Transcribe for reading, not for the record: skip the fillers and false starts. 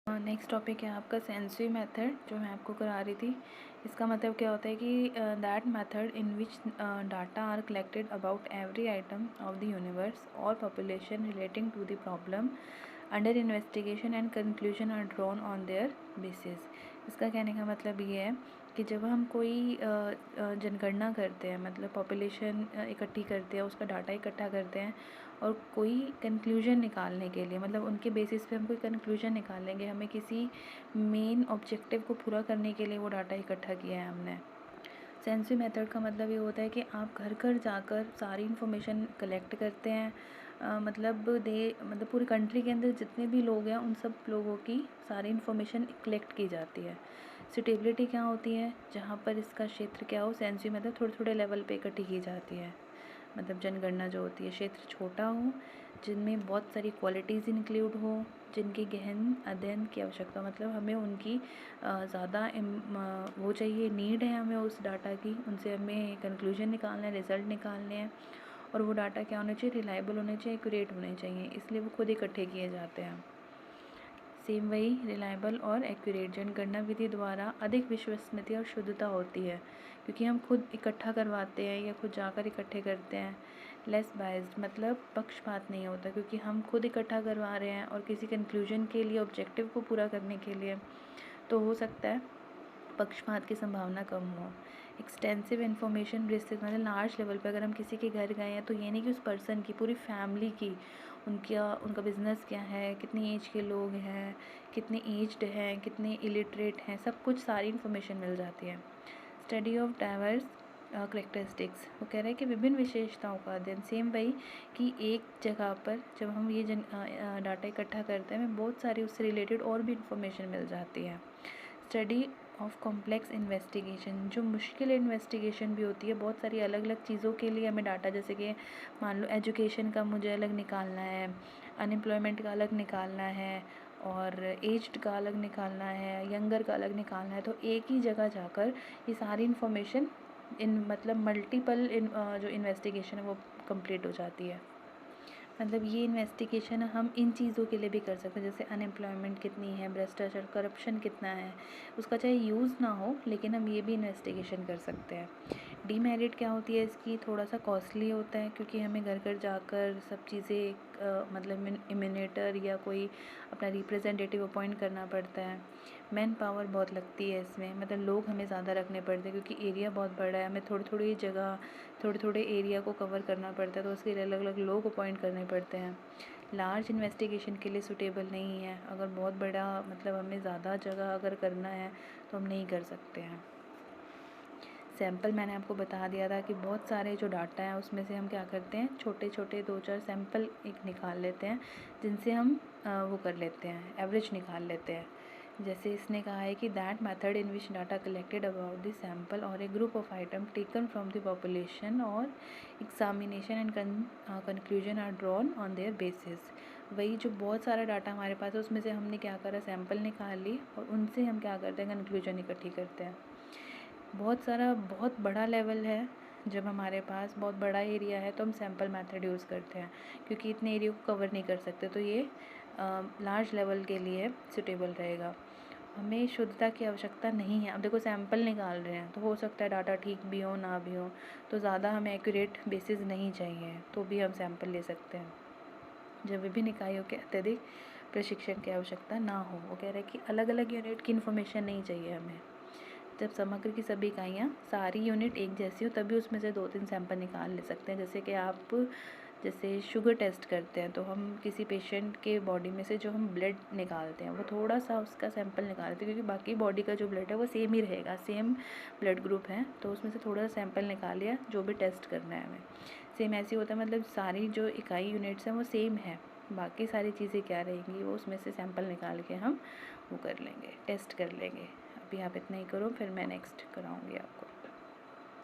Next topic है आपका sensory method, जो मैं आपको करा रही थी। इसका मतलब क्या होता है कि that method in which data are collected about every item of the universe और population relating to the problem under investigation and conclusion are drawn on their basis. इसका कहने का मतलब ये है कि जब हम कोई जनगणना करते हैं, मतलब पॉपुलेशन इकट्ठी करते हैं, उसका डाटा इकट्ठा करते हैं और कोई कंक्लूजन निकालने के लिए, मतलब उनके बेसिस पे हम कोई कंक्लूजन निकालेंगे, हमें किसी मेन ऑब्जेक्टिव को पूरा करने के लिए वो डाटा इकट्ठा किया है हमने। सेंसरी मेथड का मतलब ये होता है कि आप घर घर जाकर सारी इन्फॉर्मेशन कलेक्ट करते हैं। मतलब पूरी कंट्री के अंदर जितने भी लोग हैं उन सब लोगों की सारी इन्फॉर्मेशन कलेक्ट की जाती है। सुटेबिलिटी क्या होती है, जहाँ पर इसका क्षेत्र क्या हो, सेंसरी मेथड थोड़े थोड़े लेवल पे इकट्ठी की जाती है। मतलब जनगणना जो होती है, क्षेत्र छोटा हो, जिनमें बहुत सारी क्वालिटीज़ इंक्लूड हो, जिनके गहन अध्ययन की आवश्यकता, मतलब हमें उनकी ज़्यादा वो चाहिए, नीड है हमें उस डाटा की, उनसे हमें कंक्लूजन निकालना है, रिज़ल्ट निकालने हैं। और वो डाटा क्या होना चाहिए, रिलायबल होने चाहिए, एक्यूरेट होने चाहिए, इसलिए वो खुद इकट्ठे किए जाते हैं। सेम वही रिलायबल और एक्यूरेट जनगणना विधि द्वारा अधिक विश्वसनीयता और शुद्धता होती है, क्योंकि हम खुद इकट्ठा करवाते हैं या खुद जाकर इकट्ठे करते हैं। लेस बायस्ड मतलब पक्षपात नहीं होता, क्योंकि हम खुद इकट्ठा करवा रहे हैं और किसी कंक्लूजन के लिए, ऑब्जेक्टिव को पूरा करने के लिए, तो हो सकता है पक्षपात की संभावना कम हो। एक्सटेंसिव इन्फॉर्मेशन रिसर्च मतलब लार्ज लेवल पे अगर हम किसी के घर गए हैं, तो ये नहीं कि उस पर्सन की, पूरी फैमिली की, उनका बिज़नेस क्या है, कितनी एज के लोग हैं, कितने एज्ड हैं, कितने इलिटरेट हैं, सब कुछ सारी इन्फॉर्मेशन मिल जाती है। स्टडी ऑफ डाइवर्स करेक्टरिस्टिक्स, वो कह रहे हैं कि विभिन्न विशेषताओं का अध्ययन। सेम वही कि एक जगह पर जब हम ये डाटा इकट्ठा करते हैं, हमें बहुत सारी उससे रिलेटेड और भी इन्फॉर्मेशन मिल जाती है। स्टडी ऑफ कॉम्प्लेक्स इन्वेस्टिगेशन, जो मुश्किल इन्वेस्टिगेशन भी होती है, बहुत सारी अलग अलग चीज़ों के लिए हमें डाटा, जैसे कि मान लो एजुकेशन का मुझे अलग निकालना है, अनएम्प्लॉयमेंट का अलग निकालना है, और एज्ड का अलग निकालना है, यंगर का अलग निकालना है, तो एक ही जगह जाकर ये सारी इन्फॉर्मेशन मतलब मल्टीपल जो इन्वेस्टिगेशन है वो कंप्लीट हो जाती है। मतलब ये इन्वेस्टिगेशन हम इन चीज़ों के लिए भी कर सकते हैं, जैसे अनएम्प्लॉयमेंट कितनी है, भ्रष्टाचार, करप्शन कितना है, उसका चाहे यूज़ ना हो, लेकिन हम ये भी इन्वेस्टिगेशन कर सकते हैं। डीमेरिट क्या होती है इसकी, थोड़ा सा कॉस्टली होता है, क्योंकि हमें घर घर जाकर सब चीज़ें मतलब इमिनेटर या कोई अपना रिप्रेजेंटेटिव अपॉइंट करना पड़ता है। मैन पावर बहुत लगती है इसमें, मतलब लोग हमें ज़्यादा रखने पड़ते हैं, क्योंकि एरिया बहुत बड़ा है, हमें थोड़ी थोड़ी जगह, थोड़े थोड़े एरिया को कवर करना पड़ता है, तो उसके लिए अलग अलग लोग अपॉइंट करने पड़ते हैं। लार्ज इन्वेस्टिगेशन के लिए सूटेबल नहीं है, अगर बहुत बड़ा, मतलब हमें ज़्यादा जगह अगर करना है तो हम नहीं कर सकते हैं। सैंपल मैंने आपको बता दिया था कि बहुत सारे जो डाटा है उसमें से हम क्या करते हैं, छोटे छोटे 2-4 सैंपल एक निकाल लेते हैं, जिनसे हम वो कर लेते हैं, एवरेज निकाल लेते हैं। जैसे इसने कहा है कि that method in which data collected about the sample और a group of item taken from the population और examination and conclusion are drawn on their basis. वही जो बहुत सारा डाटा हमारे पास है, उसमें से हमने क्या करा, सैंपल निकाल ली और उनसे हम क्या करते हैं, कंक्लूजन इकट्ठी करते हैं। बहुत बड़ा लेवल है, जब हमारे पास बहुत बड़ा एरिया है तो हम सैंपल मेथड यूज़ करते हैं, क्योंकि इतने एरिया को कवर नहीं कर सकते, तो ये लार्ज लेवल के लिए सूटेबल रहेगा। हमें शुद्धता की आवश्यकता नहीं है। अब देखो सैंपल निकाल रहे हैं, तो हो सकता है डाटा ठीक भी हो ना भी हो, तो ज़्यादा हमें एक्यूरेट बेसिस नहीं चाहिए, तो भी हम सैंपल ले सकते हैं। जब विभिन्न इकाइयों के अत्यधिक प्रशिक्षण की आवश्यकता ना हो, वो कह रहे हैं कि अलग अलग यूनिट की इन्फॉर्मेशन नहीं चाहिए हमें। जब समग्र की सभी इकाइयाँ, सारी यूनिट एक जैसी हो, तभी उसमें से 2-3 सैंपल निकाल ले सकते हैं। जैसे कि आप जैसे शुगर टेस्ट करते हैं, तो हम किसी पेशेंट के बॉडी में से जो हम ब्लड निकालते हैं, वो थोड़ा सा उसका सैंपल निकालते हैं, क्योंकि बाकी बॉडी का जो ब्लड है वो सेम ही रहेगा, सेम ब्लड ग्रुप है, तो उसमें से थोड़ा सा सैंपल निकाल लिया जो भी टेस्ट करना है हमें। सेम ऐसे होता है, मतलब सारी जो इकाई यूनिट्स हैं वो सेम है, बाकी सारी चीज़ें क्या रहेंगी, वो उसमें से सैंपल निकाल के हम वो कर लेंगे, टेस्ट कर लेंगे। अभी आप इतना ही करो, फिर मैं नेक्स्ट कराऊँगी आपको।